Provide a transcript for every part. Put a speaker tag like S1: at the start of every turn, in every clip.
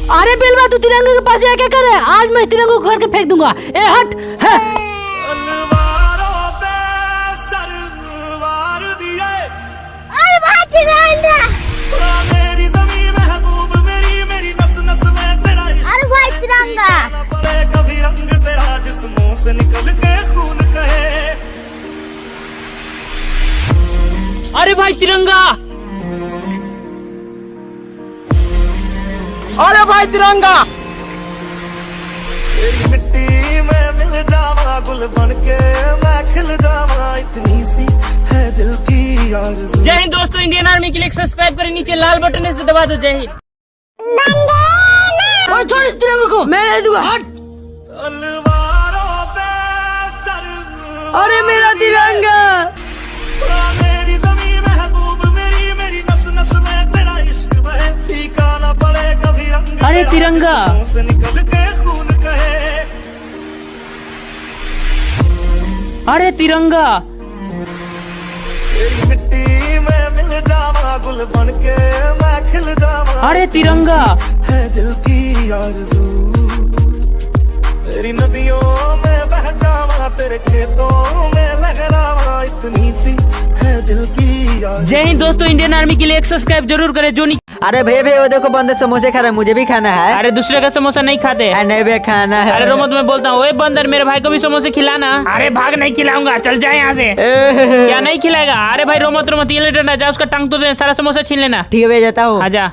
S1: अरे बेलवा तू तिरंगे के पास क्या कर रहा है? आज मैं तिरंगे को घर के फेंक दूंगा। ए हट है।
S2: अरे भाई तिरंगा,
S3: मेरी ज़मीं महबूब मेरी नस नस में तेरा इश्क।
S2: अरे भाई तिरंगा,
S3: पड़े कभी रंग तेरा जिस्मों से निकल के खून कहे।
S4: अरे भाई तिरंगा, अरे भाई तिरंगा।
S3: तेरी मिट्टी में मिल जावा, गुल बन के मैं खिल जावा, इतनी सी है दिल की आरज़ू।
S4: जय हिंद दोस्तों, इंडियन आर्मी के लिए सब्सक्राइब करें, नीचे लाल बटन से दबा दो। जय हिंद।
S1: छोड़ इस तिरंगे को, मैं नहीं दूंगा। हट।
S3: तलवारों पे सर,
S1: अरे मेरा तिरंगा।
S3: मेरी ज़मीं महबूब मेरी नस नस में तेरा इश्क बहे, फीका ना पड़े कभी रंग।
S4: अरे तिरंगा,
S3: से निकल के खून कहे।
S4: अरे तिरंगा।
S3: तेरी मिट्टी में मिल जावा, गुल बन के मैं खिल जावा,
S4: अरे तिरंगा।
S3: है दिल की आरज़ू। तेरी नदियों में बह जावा, तेरे खेतों में लहरावा, इतनी सी है दिल की आरज़ू।
S4: जय हिंद दोस्तों, इंडियन आर्मी के लिए सब्सक्राइब जरूर करें। जो नहीं,
S5: अरे भैया वो देखो बंदर समोसे खा रहा है, मुझे भी खाना है।
S4: अरे दूसरे का समोसा नहीं खाते।
S5: नहीं भैया खाना है।
S4: अरे रोमो तुम्हें बोलता हूँ, ओए बंदर मेरे भाई को भी समोसे खिलाना। अरे भाग, नहीं खिलाऊंगा, चल जाए यहाँ से। क्या नहीं खिलाएगा? अरे भाई रोमो ये ले डंडा, जा उसका टांग तो दे, सारा समोसा छीन लेना।
S5: ठीक है भैया जाता हूँ।
S4: आजा।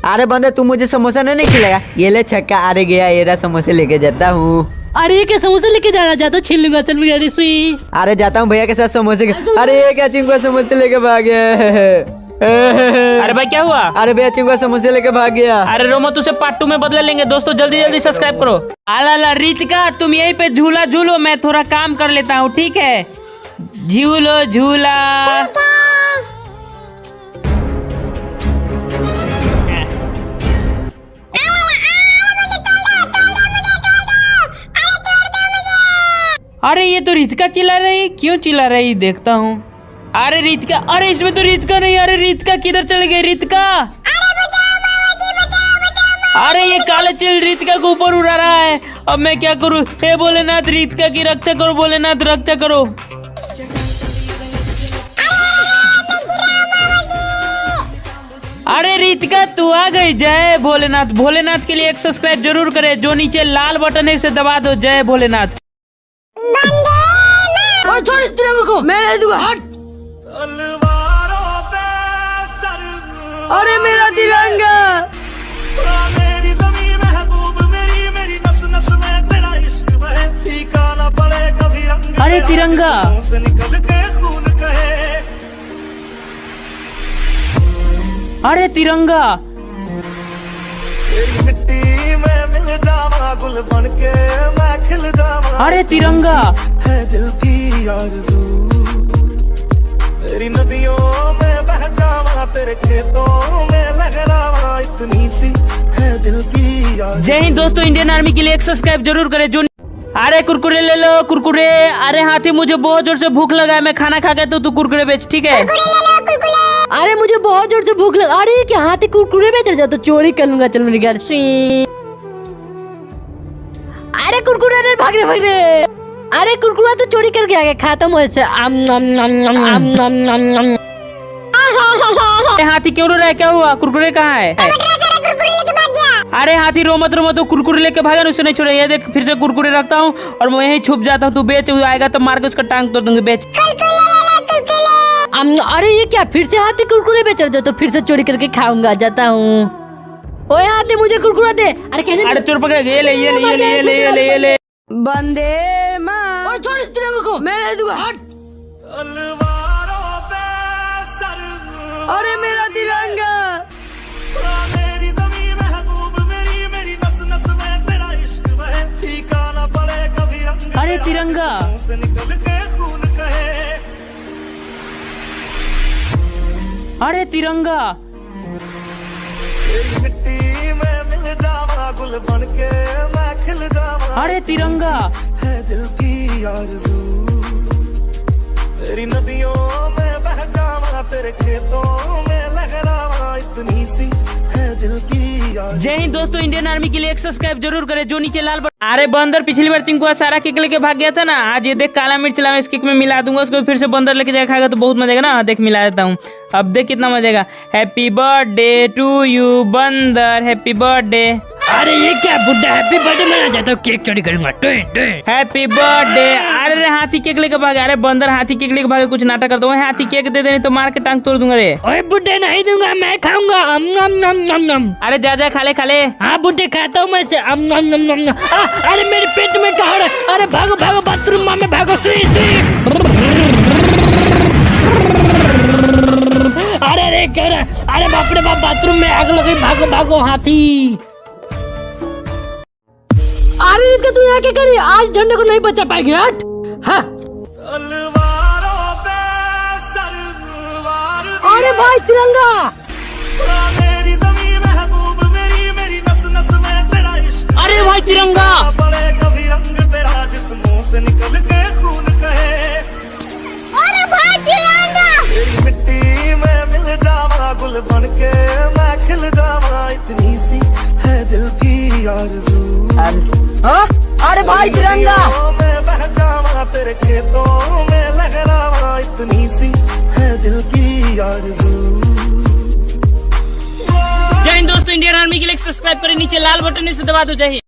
S5: अरे बंदर तू मुझे समोसा नहीं खिलाएगा? ये ले छक्का, अरे गया येरा समोसे लेके जाता हूँ।
S1: अरे ये क्या समोसे लेके जा रहा? जाता छीन लूंगा। चल मेरी अरे सुई।
S5: अरे जाता हूँ भैया के साथ समोसे अरे ये क्या चिंगुआ समोसे लेके भाग गया।
S4: अरे भाई क्या हुआ?
S5: अरे भैया चिंगुआ समोसे लेके भाग गया।
S4: अरे रोमो तुझे पार्ट 2 में बदला लेंगे। दोस्तों जल्दी जल्दी सब्सक्राइब करो। अला रितिका, तुम यहीं पे झूला झूलो, मैं थोड़ा काम कर लेता हूँ, ठीक है? झूलो झूला। अरे ये तो रितिका चिल्ला रही, क्यों चिल्ला रही? देखता हूँ। अरे रितिका, अरे इसमें तो रितिका नहीं। अरे रितिका किधर चले गई? रितिका, अरे ये काले चिल रितिका को ऊपर उड़ा रहा है। अब मैं क्या करूँ? हे भोलेनाथ, रितिका की रक्षा करो, भोलेनाथ रक्षा करो। अरे रितिका तू आ गई। जय भोलेनाथ। भोलेनाथ के लिए सब्सक्राइब जरूर करें, जो नीचे लाल बटन है उसे दबा दो। जय भोलेनाथ।
S1: छोड़ इस तिरंगे को, मैं नहीं दूंगा। हट।
S3: तलवारों पे सर,
S1: अरे मेरा तिरंगा।
S3: मेरी ज़मीं महबूब मेरी नस नस में तेरा इश्क बहे, फीका ना पड़े कभी रंग।
S4: अरे तिरंगा,
S3: से निकल के खून कहे।
S4: अरे तिरंगा।
S3: तेरी मिट्टी में मिल जावा, गुल बन के मैं खिल जावा,
S4: अरे तिरंगा।
S3: है दिल की आरज़ू। तेरी नदियों में बह जावा, तेरे खेतों में लहरावा, इतनी सी है दिल की आरज़ू।
S4: जय हिंद दोस्तों, इंडियन आर्मी के लिए सब्सक्राइब जरूर करें। जो अरे कुरकुरे ले लो, कुरकुरे। अरे हाथी, मुझे बहुत जोर से भूख लगा है, मैं खाना खा गया तो तू कुरकुरे बेच, ठीक है?
S1: अरे मुझे बहुत जोर से भूख लगा। अरे क्या हाथी कुरकुरे बेच रहा? तो चोरी कर लूंगा। चल मेरी घर सुई। अरे कुरकुरे, अरे भाग रहे। अरे कुरकुरा तो चोरी करके आ गया, खाता मुझे से।
S4: हाथी क्यों रो रहा है? क्या हुआ? कुरकुरे कहाँ है? अरे हाथी रो मत तो कुरकुरे लेके भागा, उसे नहीं छोड़े। ये देख, फिर से कुरकुरे रखता हूँ और मैं यहीं छुप जाता हूँ। तू बेच, आएगा तो मार के उसका टांग तोड़ दूंगी। बेच।
S1: अरे ये क्या, फिर से हाथी कुरकुरे बेच रहे? तो फिर से चोरी करके खाऊंगा। जाता हूँ। ओए हाथी मुझे कुरकुरा दे। अरे कहने
S4: अरे चोर पकड़, ये ले ये ले ये ले ये ले ये ले ये ले।
S1: बंदे मां। छोड़ इस तिरंगे को, मैं नहीं दूंगा। हट।
S3: तलवारों पे सर,
S1: अरे मेरा तिरंगा।
S3: मेरी ज़मीं महबूब मेरी नस नस में तेरा इश्क बहे, फीका ना पड़े कभी रंग।
S4: अरे तिरंगा,
S3: से निकल के खून कहे।
S4: अरे तिरंगा।
S3: तेरी मिट्टी में मिल जावा, गुल बन के मैं खिल जावा,
S4: अरे तिरंगा।
S3: है दिल की आरज़ू। तेरी नदियों में बह जावा, तेरे खेतों में लहरावा, इतनी सी है दिल की
S4: जय हिंद दोस्तों, इंडियन आर्मी के लिए एक सब्सक्राइब जरूर करें जो नीचे लाल बटन। अरे बंदर पिछली बार चिंकू सारा केक लेके भाग गया था ना, आज ये देख काला मिर्च लाया, इस केक में मिला दूंगा उसको, फिर से बंदर लेके जाकर खाएगा तो बहुत मजा आएगा ना। देख मिला देता हूँ, अब देख कितना मजा आएगा। हैप्पी बर्थडे टू यू बंदर, हैप्पी बर्थडे।
S1: अरे ये क्या बुड्ढा हैप्पी बर्थडे मना जाता हूँ, केक चोरी करूंगा।
S4: Happy birthday. अरे हाथी केक लेके भागे, अरे बंदर हाथी केक लेके भागे, कुछ नाटक करता हूँ। हाथी केक दे देने तो मार के टांग तोड़ दूंगा रे।
S1: ओए बुड्ढे नहीं दूंगा, मैं खाऊंगा। नम।
S4: अरे जा जा खा ले खा ले।
S1: हाँ बुड्ढे खाता हूँ मैं से। नम। अरे मेरे पेट में कहा है, अरे भागो भागो बाथरूम में भागो। सुई अरे क्या रहा? अरे बाप रे बाप, बाथरूम में आग लगी, भागो भागो हाथी। अरे इनका तू यहाँ क्या करी, आज झंडे को नहीं बचा पाएगी। हट। हाँ
S3: तलवारों पे सरवार
S1: अरे भाई तिरंगा।
S3: मेरी ज़मीं महबूब मेरी, मेरी नस नस में तेरा इश्क।
S1: अरे भाई तिरंगा।
S3: बड़े कभी रंग तेरा जिस्मों से निकल के खून कहे।
S2: अरे भाई तिरंगा।
S3: तेरी मिट्टी में मिल जावा, गुल बन के मैं खिल जावा, इतनी सी है दिल की आरज़ू।
S1: अरे भाई तिरंगा।
S3: मैं बह जावा तेरे खेतों में लहरावा, इतनी सी है दिल की आरज़ू।
S4: जय हिंद दोस्तों, इंडियन आर्मी के लिए सब्सक्राइब करें, नीचे लाल बटन से दबा दो। जय हिंद।